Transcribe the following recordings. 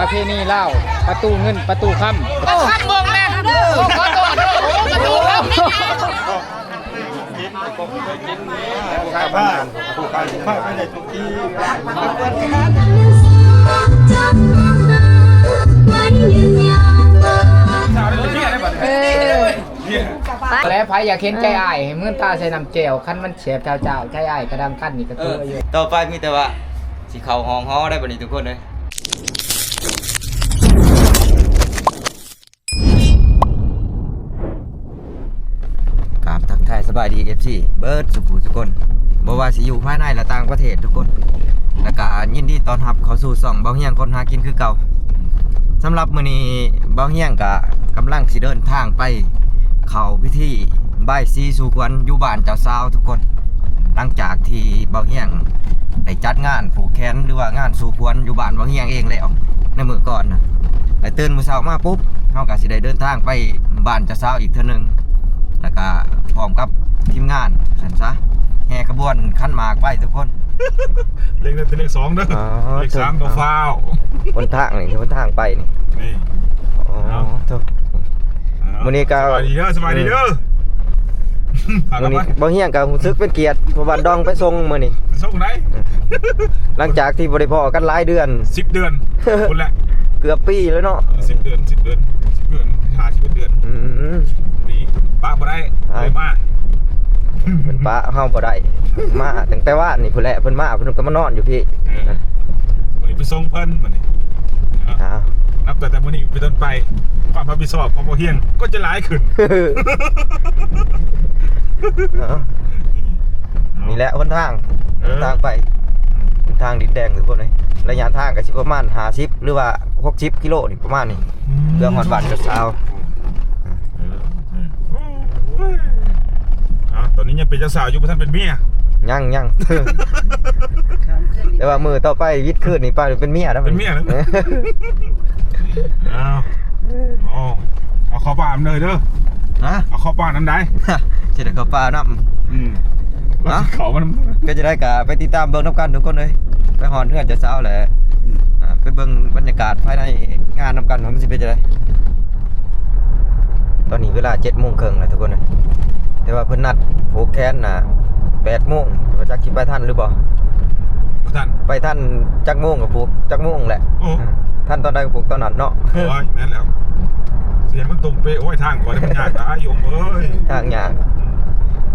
เพณีลาวประตูเงินประตูค่ำประตูค่ำเมืองแรกขอโทษประตูค่ำผ้าผูกผ้าผ้าไม่ได้ทุกที่แล้วไผอยากเห็นใจอ้ายให้เมื่อตาใส่น้ำแจ่วคันมันเสียบเจ้าใจอ้ายกระดังขั้นนี่ก็ตัวอยู่ ต่อไปมีแต่ว่าสิเข้าห้องฮ้อได้บัดนี้ทุกคนเลยกราบทักทายสบายดี FC เบิร์ดสุขุทุกคนบ่ว่าสิอยู่ภายในและต่างประเทศทุกคนและก็ยินดีต้อนรับเข้าสู่ช่องเบาเฮียงคนหากินคือเก่าสำหรับมื้อนี้เบาเฮียงก็กำลังสิเดินทางไปเข้าพิธีบายสีสู่ขวัญอยู่บ้านเจ้าสาวทุกคนหลังจากที่เบาเฮียงได้จัดงานผูกแขนหรือว่างานสู่ขวัญอยู่บ้านเบาเฮียงเองแล้วในมื้อก่อนนะได้ตื่นมื้อเช้ามาปุ๊บเฮาก็สิได้เดินทางไปบ้านเจ้าสาวอีกเทื่อนึงแล้วก็พร้อมกับทีมงานซั่นซะแห่ขบวนขันหมากไปทุกคน เลขนั้นเป็นเลข2เด้อเลข3ตัวฟ้าว บนทางนี่บนทางไปนี่ นี่ อ๋อทุกมื้อนี้ก็ สบายดีเด้อสบายดีเด้อพากั มื้ น อ ไป นี้บ่เฮียงก็รู้สึกเป็นเกียรติเพราะว่าดองไปส่งมื้อนี้ ส่งไหน หลังจากที่บ่ได้พ้อกันหลายเดือน 10 เดือนคนละ เกือบปีแล้วเนาะ 10 เดือน10 เดือน10 เดือน50 เดือน นี่ป้าบ่ได้เลยมา เพิ่นป้าเฮาบ่ได้มาตั้งแต่ว่านี่พุ่นแหละเพิ่นมาเพิ่นก็มานอนอยู่พี่ วันนี้ไปส่งเพิ่นวันนี้ อ้าว นับแต่วันนี้ไปต้นไปความรับผิดชอบของบ่เฮียงก็จะหลายขึ้น นี่แหละหนทางไปทางดินแดงทุกคนเลยระยะทางก็สิประมาณ50หรือว่า60กิโลนี่ประมาณนี้เรื่องฮอดบ้านเจ้าสาว ตอนนี้ยังเป็นเจ้าสาวอยู่บ่ทันเป็นเมีย ยัง แต่ว่ามือต่อไปวิทย์ขึ้นนี่ป้าเป็นเมียแล้ว เป็นเมียแล้วเอาเข้าป่าน้ำเลยเด้อ นะ เอาเข้าป่าน้ำได้ จะได้เข้าป่าน้ำ เขามัน ก็จะได้กะไปติดตามเบิ่งน้ำกันทุกคนเลยไปหอนเพื่อนเจ้าสาวแหละไปเบิ่งบรรยากาศภายในงานน้ำกันว่ามันสิเป็นจังไดตอนนี้เวลา7:30แล้วทุกคนเลยแต่ว่าเพิ่นนัดผูกแขนน่ะ8:00นว่าจักสิไปทันหรือบ่ ท่าน ไปทันจักโมงกับผูกจักโมงแหละท่านตอนใดก็ผูกตอนนั้นเนาะ โอ้ยแม่นแล้วเสียงมันตรงเป๊ะโอ้ยทางก่อนมันยากตายโยมเอ้ย ทางยาง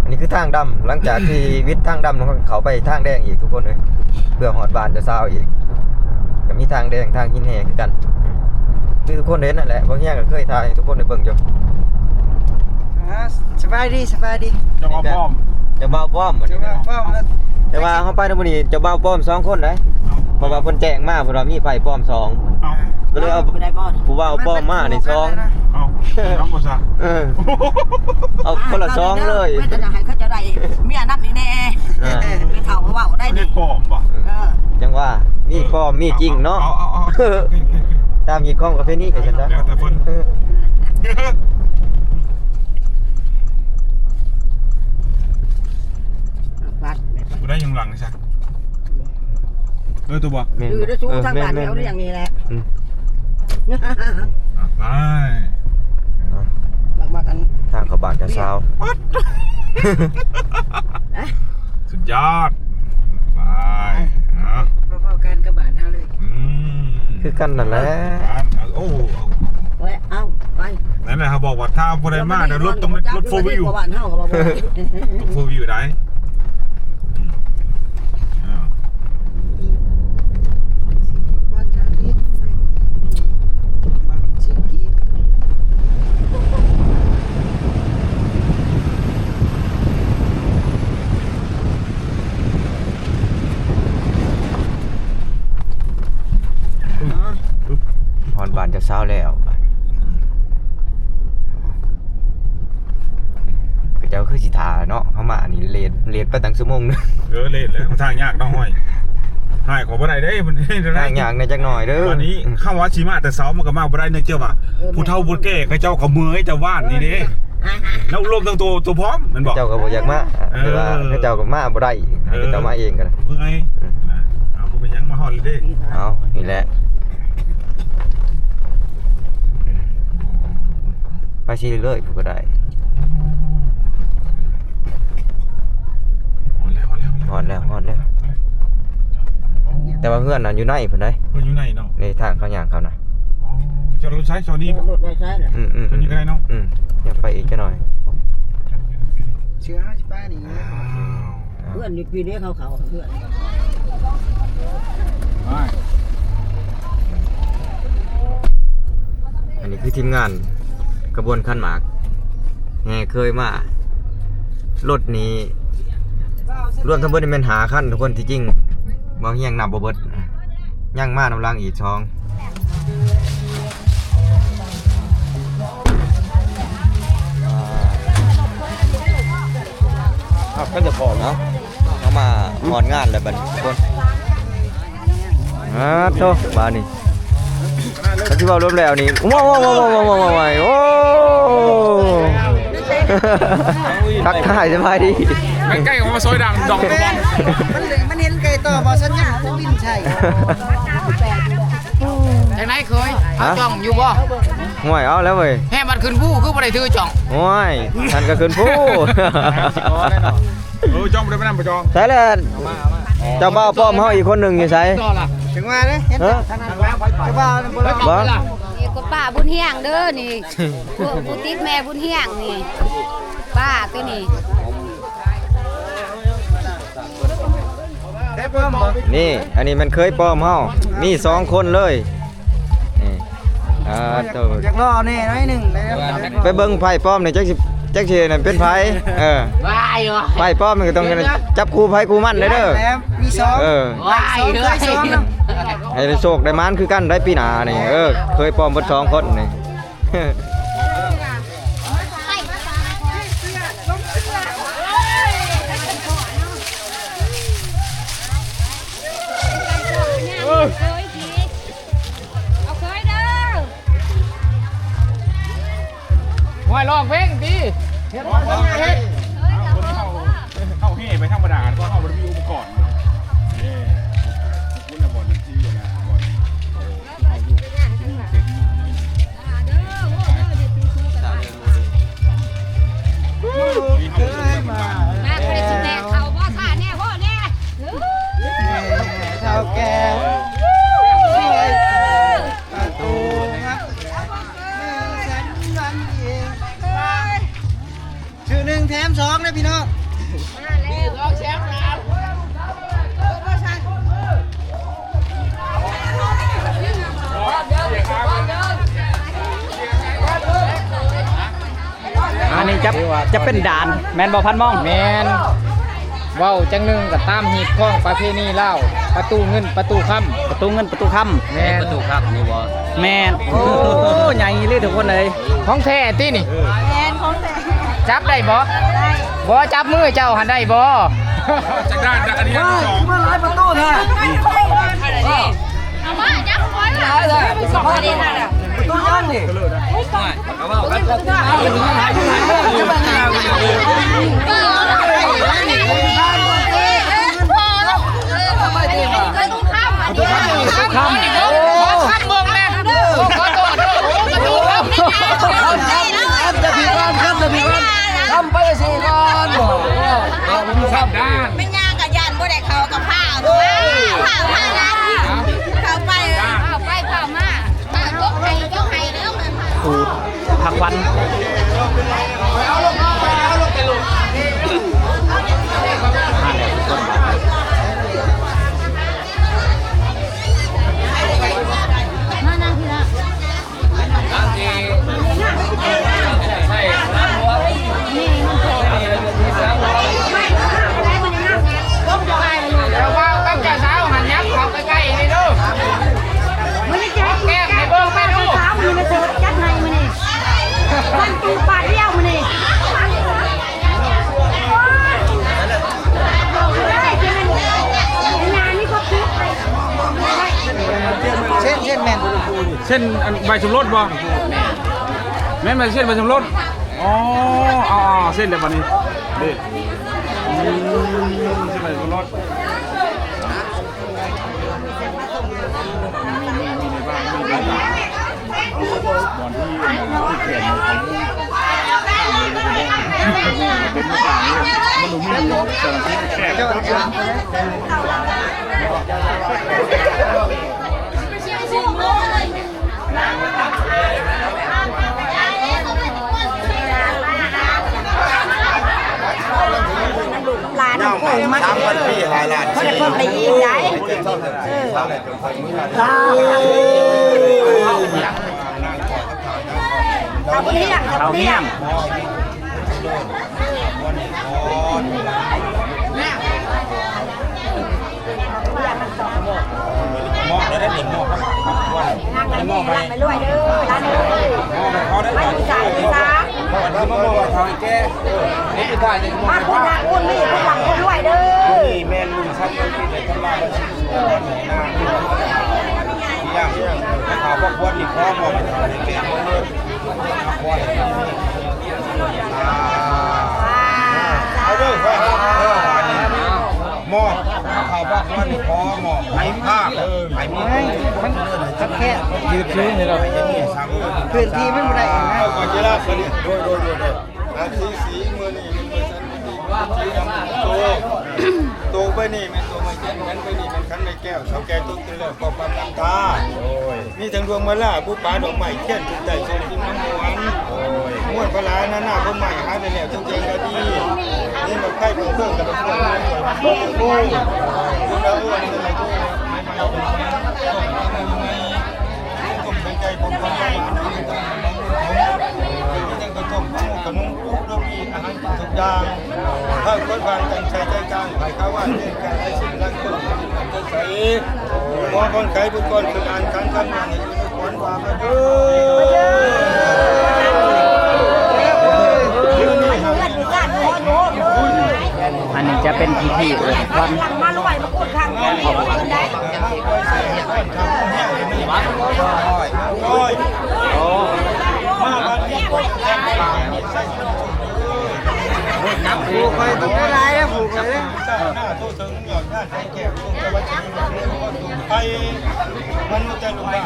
อันนี้คือทางดำหลังจากที่วิทย์ทางดำเขาไปทางแดงอีกทุกคนเลยเพื่อหอดบานจะเศร้าอีกก็มีทางแดงทางหินแห่คือกันคือทุกคนเห็นนั่นแหละบางอย่างก็เคยถ่ายทุกคนได้เบิ่งอยู่สบายดี จะมาป้อม จะเบาป้อมเหมือนกันแต่ว่าเขาไปในมื้อนี้จะเบาป้อม2คนเลยเพราะว่าเพิ่นแจ้งมาเพิ่นว่ามีไผป้อม2ก็เลยเอาผู้ว่าป้อมมานี่2น้องบ่ซะ เอาคนละ2เลย ไม่จะให้เขาจะได้เมียนับนี่แน่ไม่เท่าเพราะว่าได้ เรี ดิ ยกป้อมป่ะ จังว่ามีป้อมมีจริงเนาะตามมีข้องประเภทนี้ก็ฉันจ้ะ แล้วแต่เพิ่นกูได้ยังหลังใช่ตัวบ่ คือได้ชูทางบ้านเขาอย่างนี้แหละไปมากัน ทางเขาบ้านจะเศร้า สุดยอดไป พอๆกันกับบ้านเฮาเลย คือกันนั่นแหละ โอ้ เอาไป นั่นแหละเขาบอกว่าถ้าบ่ได้มากเดี๋ยวรถต้องรถโฟวิว บ้านเฮาก็บ่ รถโฟวิวได้ฮอนบ้านจะเศร้าแล้วก็เจ้าคือสิทาเนาะเฮามานี่เลทไปตั้งชั่วโมงนึง เล่นแล้วทางยากน้องห้อยหายของบ่ได้เด้มัน ทางอย่างในจักหน่อยเด้อ วันนี้ข้าววัดชีมาแต่เช้ามันก็มาบ่ได้เนื่องจากว่าผู้เฒ่าผู้แก่เขาเจ้าเขาเมื่อยจะว่านนี่เด้แล้วรวมทั้งตัวพร้อมมันบอก เจ้าก็บ่อยากมาแต่ว่าเจ้าก็มาบ่ได้ให้เจ้ามาเองกัน เมื่อยเอาบ่เป็นหยังมาฮอดเลยเด้ เอานี่แหละ ไปสิเรื่อยๆผมก็ได้ ฮอดแล้วแต่ว่าเพื่อนน่ะอยู่ในเพิ่นได้ เพิ่นอยู่ไหนเนาะ ในทางเขาย่างเขาน่ะ อ๋อจะรถใช้ซอนี่ รถได้ใช่เหรอ ซอนี่ก็ได้เนาะ อยากไปอีกจักหน่อย เชื้อใช่ป้านี่ เพื่อนอยู่ปีนี้เขาเพื่อน อันนี้คือทีมงานกระบวนขันหมากแห่เคยมารถนี้รวมทั้งหมดนี่แม่นหาคันทุกคนที่จริงบ่เฮียงนำบ่เบิดย่างมานำลังอีก2ครับก็จะพอเนาะเอามาหอนงานแล้วบัดนี้ทุกคนโธ่บ้านนี่ถ้าที่เว้ารวมแล้วนี่ว้าวโอ้ทักทายสบายดี ไม่ใกล้ของมาซอยดังดอกตะบอง มันเห็นไก่ต่อบ่สัญญาณบินใช่ จังไหนเคยเอาจ่องอยู่บ่ ห่วยเอาแล้วเว้ย แห่มันขึ้นผู้คือบ่ได้ถือจ่อง ห่วยท่านก็ขึ้นผู้ จองไปได้ไม่นำไปจอง ใช่แล้วเจ้าบ่าวป้อมเฮาอีกคนหนึงอยู่ไส ต่อล่ะ ถึงว่าเด้เห็นทางนั้นจะว่าบ่ได้ บ่ นี่ก็ป้าบุญเฮียงเด้อนี่ผู้ติดแม่บุญเฮียงนี่ป้าตัวนี้ นี่อันนี้มันเคยป้อมเฮามี2คนเลยนี่โต อยากรอแน่น้อยหนึงแล้ว ไปเบิ่งไพ่ป้อมนี่จักสินั่นเป็นไผวายเหรอ ไพ่ป้อมมันก็ต้องจับคู่ไผคู่มันเลยเด้อ แล้วมี2 วายเหรอ ให้ได้โชคได้มานคือกันได้ปีหน้านี่เคยป้อมเบิด2คนนี่ เอาเคยเด้อ วายลองเพลงดิเฮ็ดบ่ทำไงเฮ็ด เข้าเฮ่ไปธรรมดาก็เข้าบริวิวมาก่อนคุณบอลที่นะบอล มาเคยสิแม่เขาบ่ซ่าแน่บ่แน่ เท่าแก่ประตูครับฉันวันเองชื่อ1แถม2นะพี่น้อง อันนี้จะเป็นด่านแมนบอพันมอง แมนเว้าจังหนึงก็ตามหีบของประเพณีลาวประตูเงินประตูค่ำ ประตูเงินประตูค แมนประตูค่ำนี่บ่ ำแมนโอ้ใหญ่เลยทุกคนเลย ของแท้ตินี่ แม่นของแต่ จับได้บ่บ่จับมือเจ้าหันได้บ่ จากด้านอันนี้สอง มาหลายประตูแท้ เอามาจับไว้ล่ะสองนี่น่ะ ประตูย่างนี่ ค่ำโอ้ค่ำเบิ่งแม่ขอโทษประตูค่ำ จะพี่ก่อนครับจะพี่ก่อนทำไปสิก่อนบ่ ค่ำด้าน ไม่ยากกับยันบ่ได้เขากับผ้าผ้าร้านเขาไป เอาไปเผามาป้ายกให้ยกให้แล้วมัน สูตรผักวัน มานั่งทีละ แต่ว่าตั้งแต่เช้าหันยับเขาใกล้ๆนี่ดูแก้มให้เบิ่งไปดู มีมาเจอจัดให้มานี่มันตูปาดเดียวมานี่งานนี่ก็คิด เช่นแม่น เส้นใบชมรสบ่แม่นเส้นใบชมรสอ๋อเส้นเดี๋ยววันนี้เด็ดเส้นใบชมรส หลานโกงมาเขาจะเพิ่มไปอีกได้เขาเฮี้ยง ข้าวเมี่ยง หม้อได้หนึ่งหม้อครับหม้อไป ไปรวยเด้อร้านเด้อ หม้อไปเขาได้ ไม่จ่ายซะ หม้อที่หม้อทางแก้นี่คือท่าจะหม้อ มาคุณนะคุณไม่คุณหลังคุณรวยเด้อ นี่แม่ลุงชัดเลยที่เลยทำลายบัญชีหน้าที่ย่างข่าวพวกควนนี่คล้องหมดในเกมเลยควนเอาด้วยหม้อข่าวพวกควนนี่คล้องหม้อไผ่ผ้าไผ่มีมันแค่ยืดชื้นเลยเราพื้นที่ไม่หมดเลยนะก่อนจะลาไปดิโดยอาชีสีมือนี่โตไปนี่มันโตมาเช่นนั้นไปนี่มันคันในแก้วเขาแก้ตุ๊กเลยพอปั๊มน้ำตามีทั้งดวงมาล่าผู้ป่าดอกไม้เทียนทุกใจทรงที่น้ำมวนม้วนพลาหน้าคนใหม่หาได้แล้วทุกเจงก็ดีนี่มันไข่เป็นเครื่องกับเครื่องโอ้ยดูแล้วอ้วนเลยผมเป็นใจผมคนใหญ่จังกระทบขนมปุ๊บลูกอีอาหารทุกอย่างถ้าคนฟังจังใจใจกลางใครเขาว่าเรื่องการให้สิ่งรักคนจะใส่มองคนไข้บุญคนคืออ่านการทำงานในทุกคนว่ามาดูอันนี้จะเป็นพิธีเอิ้นควัน มารวยมาพูดทางนี้ได้ ผูกไปตรงไหนผูกไป หน้าทุกถึงหยอดหน้าแข็งแก่ทุกจะวัดชีวิตไทยมันจะลุกได้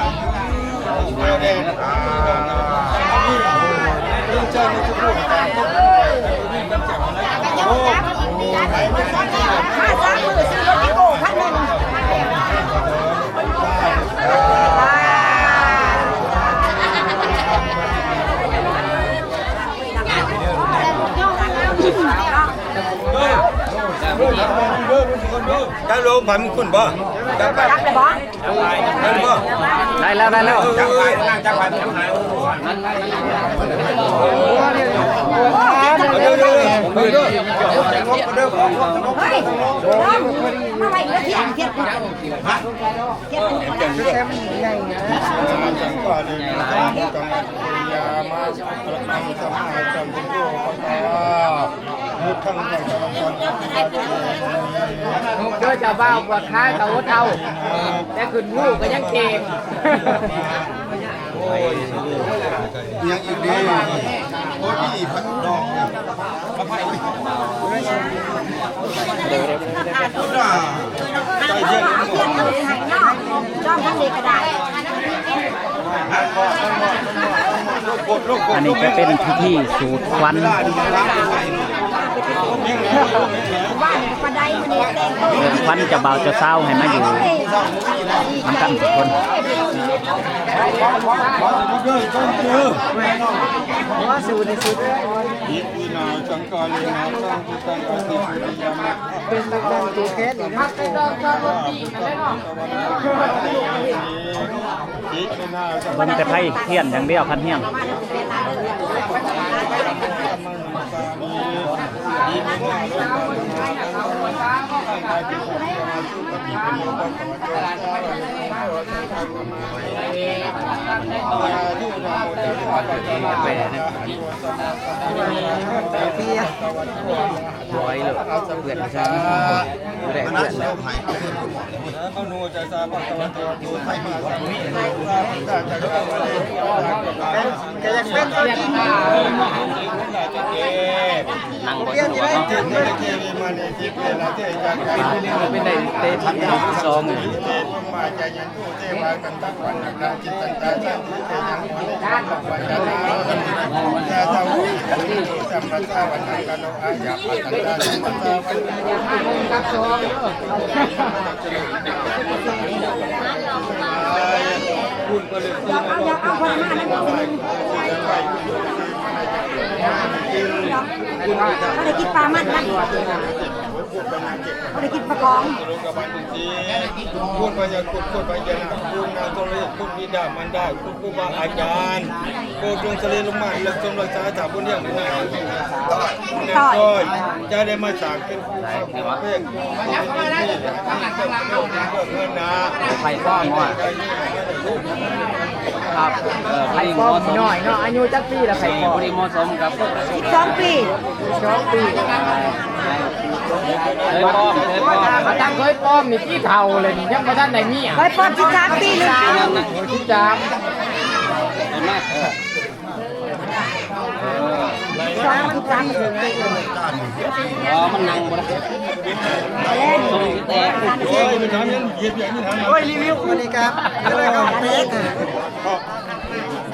เดี๋ยวเด่นนี่เจ้าในทุกผู้ต่างต้องนี่กำจัดอะไรโอ้ไทยไม่ใช่ค่าจ้างมือซื้อรถอีโก้คันนึงได้รู้ผ่านคุณบ่จับไป รับเลยบ่ ได้บ่ ได้แล้วได้แล้ว จับไปนั่งจับไปทุกไหนเดี๋ยวเฮ้ยมาไปเทียนเทียนเทียน จังกว่าเลยจังยามาทำสมาธิจำเป็นโยมุทั้งหมด นุกเด้อจะบ้าปวดค้ากับหัวเท้าแต่ขึ้นหูก็ยังเก่ง ยังอีกดีโอ้ยพัดดอกมาไผ่ใจเย็น เทียนเลยให้นอกจ้องทั้งเด็กกระดาษ อันนี้จะเป็นพิธีสูดควัน บ้านกระไดมันนี่แต่งตัว เอิ้นควันจะเบาจะเศร้าให้มาอยู่นำกันทุกคน ว่าสูในสุด อีกวินาจังกาลีนาจังกุตังอาทิตย์ยามา เป็นตะกันตัวแค่นี้นะ อีกวินาจัง เบิ่งแต่ไพ่เทียนอย่างเดียวพันเฮียง อีกวินาจังกาลีนาอาทิตย์ยามาสุขติเป็นโลกของถอยเลยเพื่อนใช่แรกเพื่อนแล้ว เขาโนจะซาปัตตวันตัวดูไทยมาสังนี้จะยังเป็นตัวจริงจะเก็บ นั่งบน เรื่องที่ได้ถึงจะเก็บมาในทิพย์เป็นอะไรที่จะการ เป็นได้เตะพัน สอง เทพมาใจยันผู้เทวากันตักวันนักราจิตตันตาจันทิเตยังวันยันนาจาเจ้าสัมปทาวันนักกันเอาอาญาปัตตาสัมปทาวันนักคุณก็เลยซื้อมาลงทุนไปคุณไม่ได้กินปลามันนะไม่ได้กินปลากองพูดไปอย่าพูดไปอย่าพูดนาตัวเล็กพูดมีดามันได้พูดผู้บาอาจารย์พูดจงเสลีลงมาเลิกจงรักษาจากคนเดียวไม่ได้ต่อยจะได้มาจากเป็นเพ่งเงินนะ ไข่ป้อมว่าครับไข่ป้อม หน่อยเนาะอายุจักปีละไข่ปอ พอดีมอสมกับ 2 ปี 2 ปี เคยป้อม มาตั้งเคยป้อมนี่ที่เท่าเลยนี่ยังบ่ทันได้เมีย ไปปอน13 ปีนึง ที่จาม อ๋อมันนั่งบ่ได้ทรงแตก โอ้ยมันทำยังเหยียบอย่างนี้ทำ โอ้ยรีวิวบริการอะไรก็เป๊ก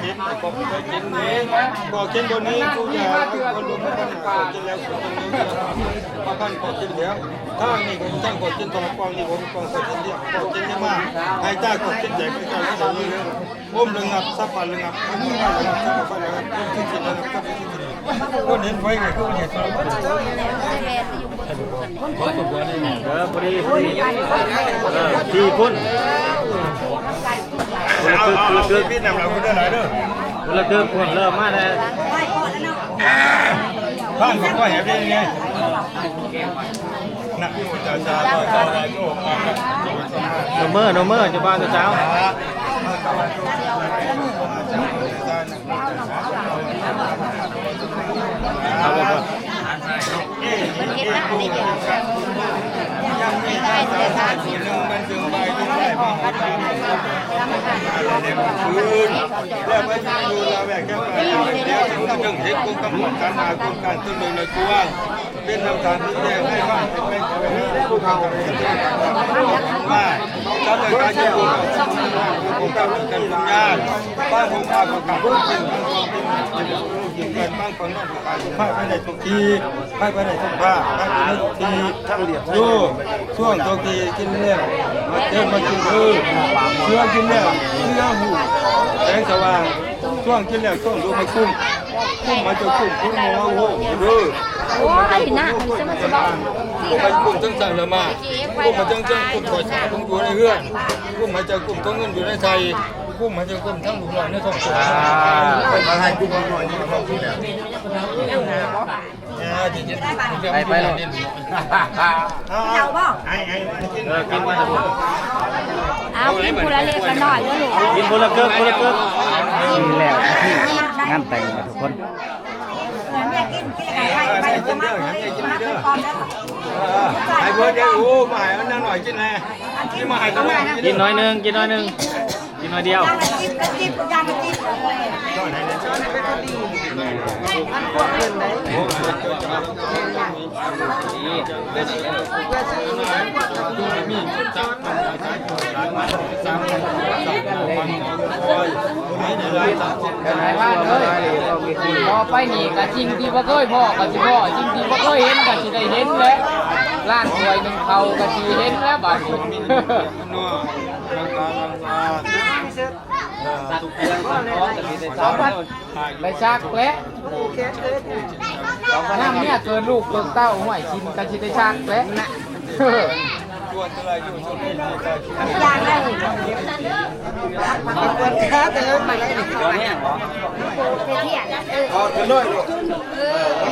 กินบอกไปกินนี้บอกกินตัวนี้กูอยากคนดูมาพันกว่ากินแล้วคนนี้มาพันกว่ากินแล้วถ้านี่ผมจ้างกดกินตรงกองนี่ผมกองกดกินเดียวกดกินเยอะมากให้จ้างกดกินใหญ่ไปจ้างที่ไหนเลยอุ้มระงับซับปันระงับอุ้มระงับซับปันระงับอุ้มที่กินระงับซับที่กินก็เห็นไว้ไงก็เห็นเรา พอดีที่คน เราคือพี่นำเราได้หลายเด้อ เราเดินคนเริ่มมาแล้ว บ้านผมก็เห็นได้ไงนักจ่าจ่าก็จ่าโอ้มา โนเมอร์จะบ้านเช้า เอาไปก่อน มันเฮ็ดหน้าได้เดียว ได้แต่ทานที่นึงมันจึงไปจึงได้มาหาทางคืนแล้วไปอยู่ละแวกแค่ไปแล้วจึงเห็นกูกำหนดการหาคุณการต้นเลยเลยกว้างเป็นทางการที่แจ้งให้บ้านเป็นไปผู้ทำว่าถ้าเกิดการใช้กูผมกำลังกันปัญญาบ้านผมพาประกาศเป็นยิงเกินบ้านคนนั้นพาไปไหนทุกทีพาไปไหนทุกผ้าพาไปไหนทุกทีทั้งเหลี่ยมอยู่ช่วงทุกทีกินเลี้ยงมาเดินมากินเชื่อกินเลี้ยงเชื่อหูแสงสว่างช่วงกินเลี้ยงช่วงดูมาคุ้มมาจะคุ้มคุ้มมาโอ้โหดู โอ้ยหน้ามันจะมาสบาย กุ้งมันกุ้งจังจังเลยมากุ้งมันจังจังกุ้งตัวชากุ้งอยู่ในเรือนกุ้งมันจะกุ้งตัวเงินอยู่ในใจกุ้งมันจะกุ้งทั้งหลุมหลอดในท้องตัวมาให้กุ้งหน่อยนี่ท้องที่แล้วไปเลย เอาบ่ไอ้กินมาทุกคน เอากินผู้ละเล็กละน้อยเด้อลูก กินคนละเกินคนละเกินกินแล้วที่งานแต่งทุกคน ไอ้เพื่อนเดี๋ยวรู้มาให้มันหน่อยกินแน่ที่มาให้ตัวนี้ กินน้อยนึงกินน้อยนึงกินน้อยเดียว พอไปนี่ก็จริงที่บ่เคยพ่อก็สิพ่อจริงที่บ่เคยเห็นก็สิได้เห็นแล้วร้านถ้วยนึงเขาก็สิเห็นแล้วบัดนี้ไปซักแล้วน้ำเนี่ยเกินลูกเกินเต้าห่วยชินก็สิได้ซักแล้วนะ อย่างได้ แต่เริ่มไปแล้ว เดี๋ยวนี้เหรอ เที่ยง เอาขึ้นด้วย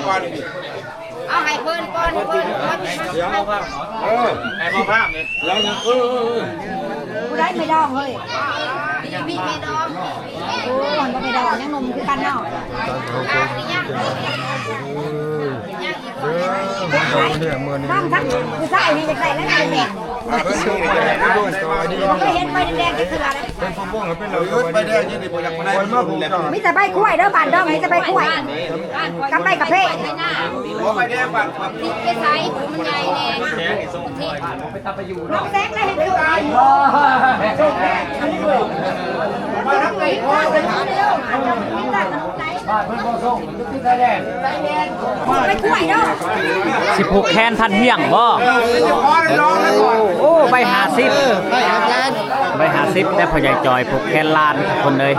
ก่อน เอาให้เพิ่นก่อนเพิ่น เดี๋ยวไอ้พ่อภาพเนี่ย แล้วยังผู้ได้ไม่ดองเฮ้ยพี่ไม่ดองโอ้ยมันไม่ดองยังนมคือกันเนาะ เนี่ยมือนี่ ทั้งคือใส่นี่จะใส่แล้วไงเนี่ย ก็เห็นใบแดงๆที่คืออะไร เป็นพวกพวกเป็นเราไปแดงนี่บ่อยากมาได้มาผูกเจ้า มีแต่ใบกล้วยเด้อบ้านดองมีแต่ใบกล้วยกับใบกระเพาะ ไปแดงบ้าน ไปใส่มันใหญ่แน่น้องแซงได้เห็นคืออะไรมาทำไงบ้านเพิ่นบ่ส่งติดได้แดงไปกล้วยเด้อ สิผูกแขนพันเฮียงบ่โอ้ใบ50ใบ50ได้พ่อใหญ่จอยผูกแขนล้านคนเลย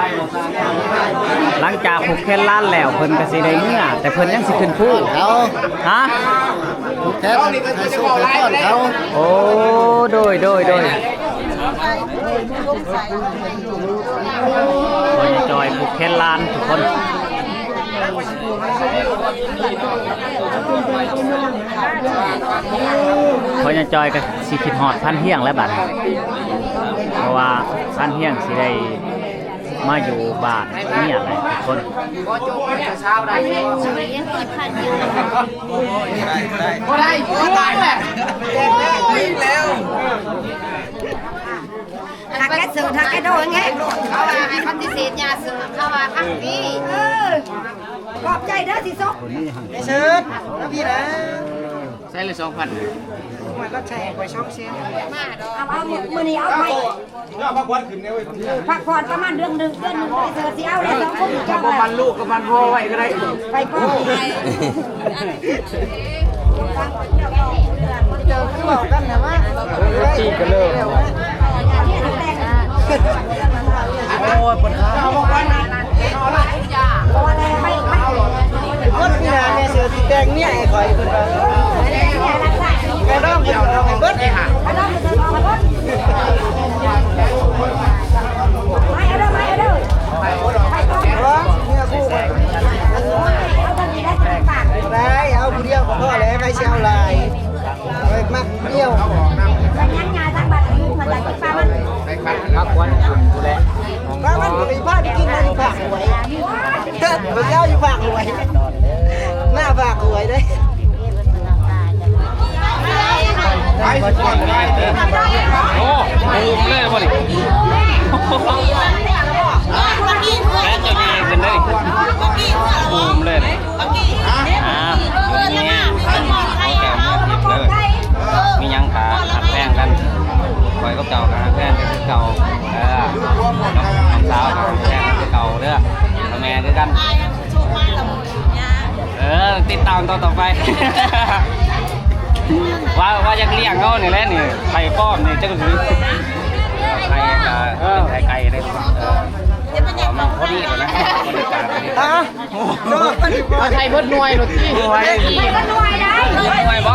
หลังจากผูกแขนล้านแล้วเพิ่นก็สิได้เมื่อแต่เพิ่นยังสิขึ้นผู้ฮะ แค่ให้สู้ให้ต้อนเขา โอ้โดยพ่อใหญ่จอยผูกแขนล้านทุกคนพ่อใหญ่จอยก็สิคิดฮอดพันเฮียงแล้วบัดเพราะว่าพันเฮียงสิได้มาอยู่บ้านเนี่ยแหละทุกคน บ่ได้ตายแหละ ถ้าแกเสือถ้าแกโดนแง่เขาว่าให้ปฏิเสธยาเสือเขาว่าครั้งนี้ขอบใจเด้อที่ซก เชิญนะพี่นะ ใส่เลย2,000 มันก็แชร์ไปช่องเสียง เอามือนี้เอาไปพักผ่อนประมาณเดือนหนึ่งไปเสือสิเอาเลย2 คนเจ้า บ่มันลูกกับมันพ่อไว้ก็ได้ ไปพ่อเจอคือบอกกันนะว่า จี้กันเลย โอ้ยปวดขาคนที่นาเนี่ยเสือสีแดงเนี่ยไอ้คอยคนละแกต้องเอาไปเบิดไอ้ห่า เนี่ยคู่ได้เอาผู้เดียวก็พอแล้วไปเชียวลายไปมักเที่ยว พักวันกูแหละ บ้านมันก็มีผ้าที่กินมาอยู่ฝากหวยไปเจ้าอยู่ฝากหวยหน้าฝากหวยได้ ไปก่อนได้เด้อ โอ้บูมเลยบ่ดิแม่จะมีกันเลยบูมเลยอยู่นี่เอาแก้วมาหยิบเลยมียังขาหักแป้งกันคอยกับเก่าขาแป้งกันเก่าน้องสาวแป้งกันเก่าเด้อพ่อแม่คือกันติดตามต่อไปว่าจะเลี้ยงเขาเนี่ยแหละนี่ไข่ป้อมนี่จะก็ถือไข่ไก่เลยมันพอดีเลยนะบริการดี มาไทยเบิดหน่วยรถที่ หน่วยบ่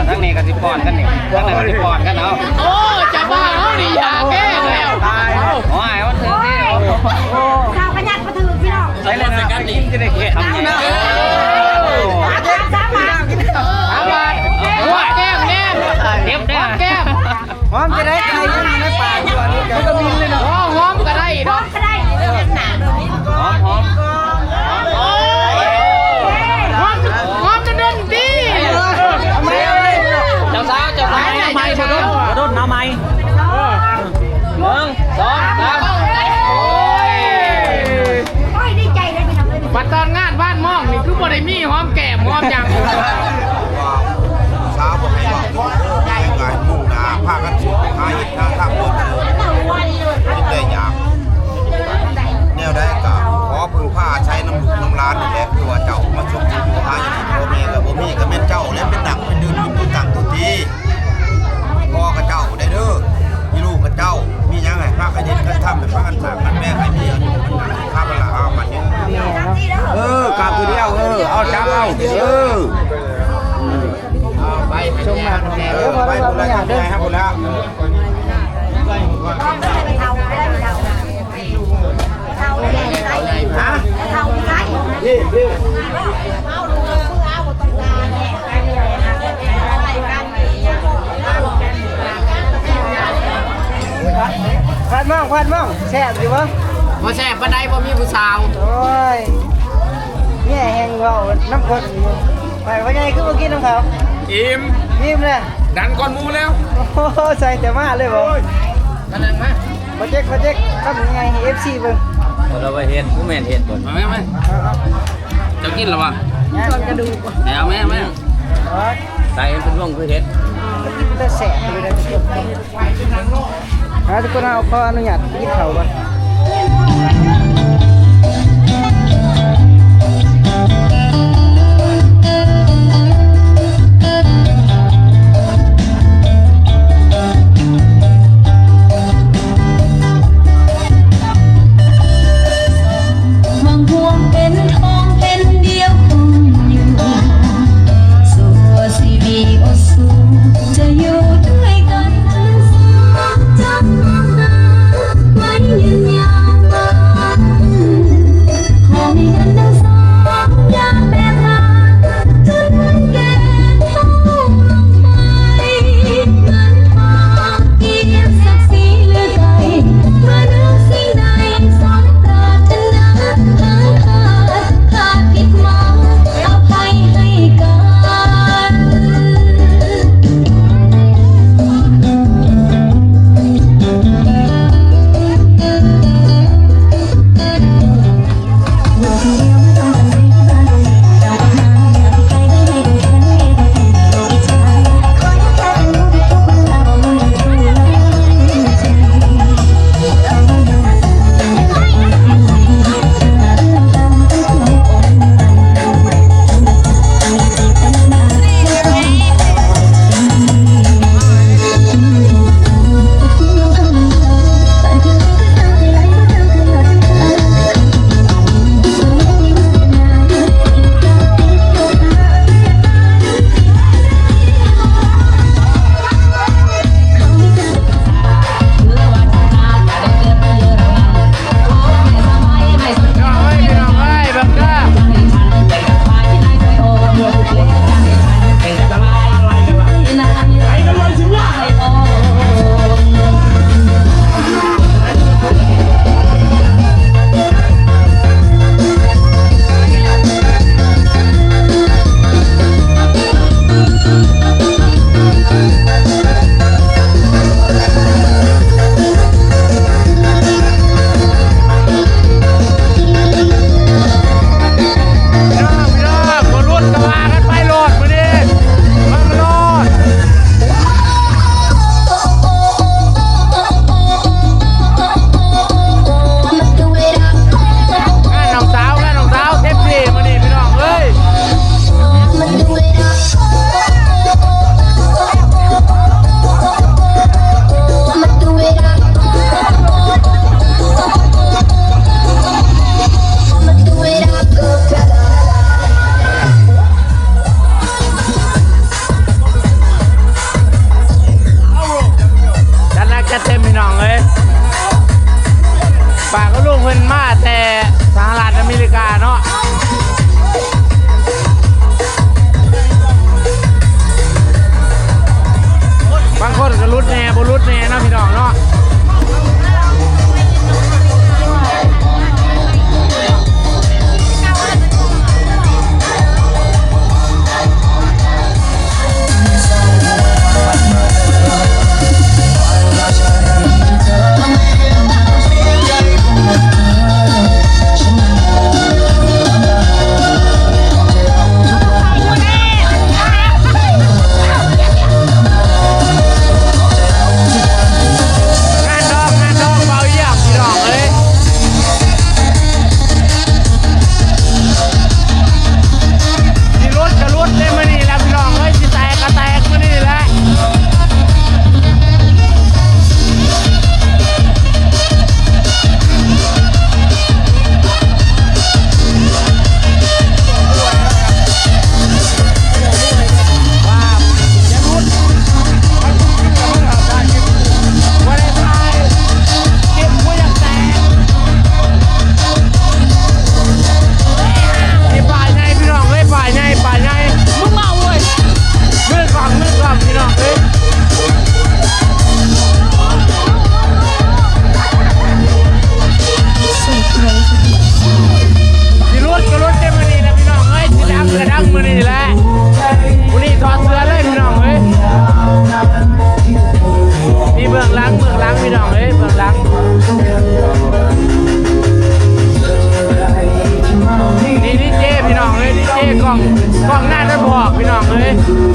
ทั้งนี้กับสิปอนกันนี่ทั้งนั้นกับสิปอนกันเนาะ โอ้จะบ้าเฮานี่อยากแก้แล้วตาย โอ้ยวันถึงนี่ ชาวพยัญชนะถือพี่น้อง ใช้เลยนะกันนี่จะได้เก็บทำยังไง เอาบาดหัวแก้มแน่เก็บได้แก้ม หอมจะได้ใครอยู่ในป่าอยู่นี่มันก็บินเลยเนาะ หอมก็ได้เนาะ ก็ได้เรื่องหนาเลย หอม หอมจะเดินดี เจ้าสาวไม่พอดนน้ำไม่1 2 3 โอ้ย ดีใจเลยพี่น้องเลย บัดตอนงานบ้านม่องนี่คือบ่ได้มีหอมแก้มหอมหยัง สาวบ่ให้บอกได้งานมุ่งหน้าพากันสู่หาเฮ็ดทางบนคิดได้ยากแนวใดก็ขอพึ่งพาใช้น้ำลูกน้ำหลานนี่แหละคือว่าเจ้ามาชมอยู่หาอยู่บ่มีก็บ่มีก็แม่นเจ้าและเป็นดังเป็นดื่นอยู่ตั้งทุกทีพ่อกับเจ้าได้เด้อมีลูกกับเจ้ามีหยังให้พากันเฮ็ดกันทำให้พากันสร้างกันแม่ให้มีอายุมันข้าพละเอามันนี่กราบตัวเดียวเอาจับเอาไปชมมาไปคนละอย่างเด้อครับคนละ ฮะพันมั่งแซ่บอยู่วะ บ่แซ่บปานใดบ่มีผู้สาว โอ้ยเนี่ยแหงเราน้ำข้นไปว่าไงคือเมื่อกี้น้องเขา อิ่ม ยิ้มเลย ดันก่อนมูแล้ว โอ้ใส่แต่มาเลยบ่ มานั่งมา โปรเจกต์ทำยังไงให้ FC เบิ่ง เราไปเห็นผู้แม่นเห็นบ่ มาแม่จะกินหรอวะ ชอนกระดูก เอาแม่ ใส่เป็นร่องคือเห็ด กินแต่แสบเลยนะทุกคนทุกคนเอาขออนุญาตกินข้าวก่อน หวังห่วงเป็นทองเป็นเดียวคงอยู่สู่ชีวิตโอสูจะอยู่ด้วยกันจนสมจำไว้ยืนยาวมา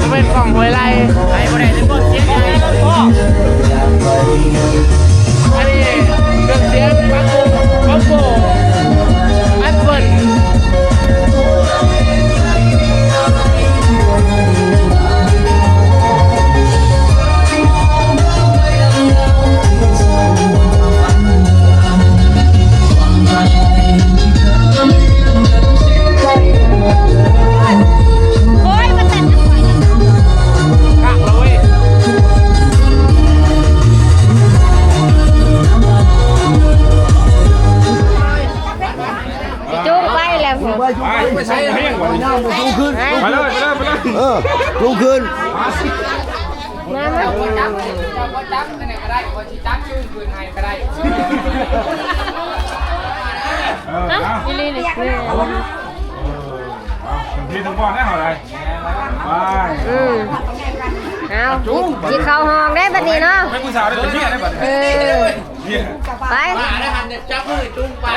เป็นกล่องหวยไรไอ้บ่ได้ถึงบ่เสียงใหญ่พ่ออันนี้เครื่องเสียงปังโบแอปเปิ้ลโอ้ยมาแต่งกันไปนะ กักเลย จุ๊บไปแล้วผม ไปใช้เรื่องวันนี้ไปเลยลุกขึ้น มามา จับจับนี่ก็ได้บ่สิจับชื่อคืนให้ก็ได้ อีลีนี่ พี่ถึงบอกได้เหรอไรไป เอาสิเข้าห้องได้บัดนี้เนาะ ไม่ผู้สาวได้เป็นเนี่ยได้บัด เออไป มาได้หันจับมือจุงปลา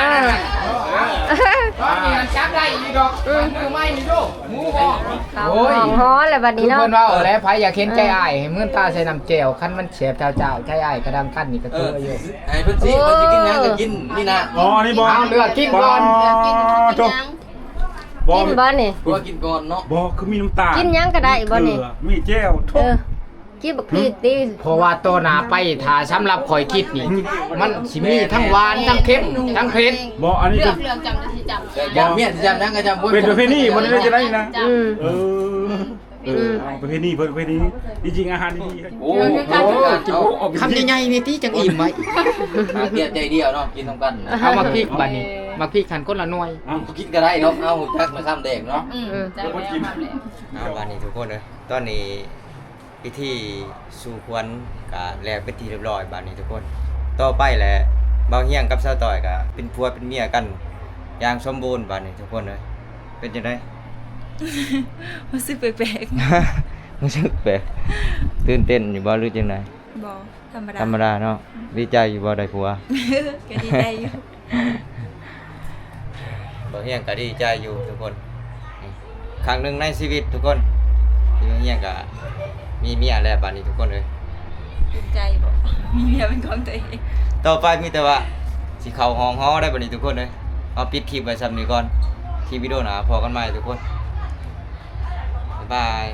ตอนนี้จับได้อีดอกมือไม่มีดูหมูห่อ เข้าห้องฮ้อนแล้วบัด คื นี้ อ เนาะ เพิ่นว่าเอาแล้วไผอยากเห็นใจอ้ายให้มื้อตาใส่น้ำแจ่วคันมันเสียบเจ้าใจอ้ายกระดำคั่นนี่ก็ตัวอยู่ ไอ้เพิ่นสิเพิ่นสิกินหยังก็กินนี่นะ อ๋อนี่บอล เอาเลือกกินก่อน จบ กินบ่นี่ กลัวกินก่อนเนาะ บอคือมีน้ำตาล กินหยังก็ได้บ่นี่ มีแจ้วทุ เอก อกินบักพริกดิ เพราะว่าตัวหนาไปถ้าสำหรับข่อยคิดนี่มันสิมีทั้งหวานทั้งเค็มทั้งเผ็ด บออันนี้เป็น อย่าเมียนจำนั้นก็จำบ่ เป็นประเพณีมันได้จะได้นะ อืม ประเพณีประเพณีจริงๆอาหารดีๆ โอ้ คำใหญ่ๆนี่ที่จังอิ่มไว้ เดียวใจเดียวเนาะกินพร้อมกัน เอามาพริกบัดนี้มาพริกหั่นคนละหน่วย กินก็ได้เนาะเอาจักมาข้ามแดงเนาะ เอาบ้านนี้ทุกคนเลยตอนนี้พิธีสู่ขวัญก็แล้วเป็นที่เรียบร้อยบ้านนี้ทุกคน ต่อไปแหละเบาเฮียงกับสาวต่อยก็เป็นผัวเป็นเมียกันอย่างสมบูรณ์บ้านนี้ทุกคนเลยเป็นจังได๋ รู้สึกแปลก รู้สึกแปลกตื่นเต้นอยู่บ่หรือจังได๋ ๆบอกธรรมดา ธรรมดาเนาะดีใจอยู่บ่ได้ผัว ก็ดีใจอยู่ เบาเฮียงก็ดีใจอยู่ทุกคนนี่ครั้งหนึงในชีวิตทุกคนที่เบาเฮียงก็มีเมียแล้วบ้านนี้ทุกคนเลย ภูมิใจบอกมีเมียเป็นของตัวเอง ต่อไปมีแต่ว่าสิเข้าห้องฮ้อได้บัดนี้ทุกคนเลยเอาปิดคลิปไว้ซ้ำนี้ก่อนคลิปวิดีโอหน้าพอกันใหม่ทุกคนบ๊ายบาย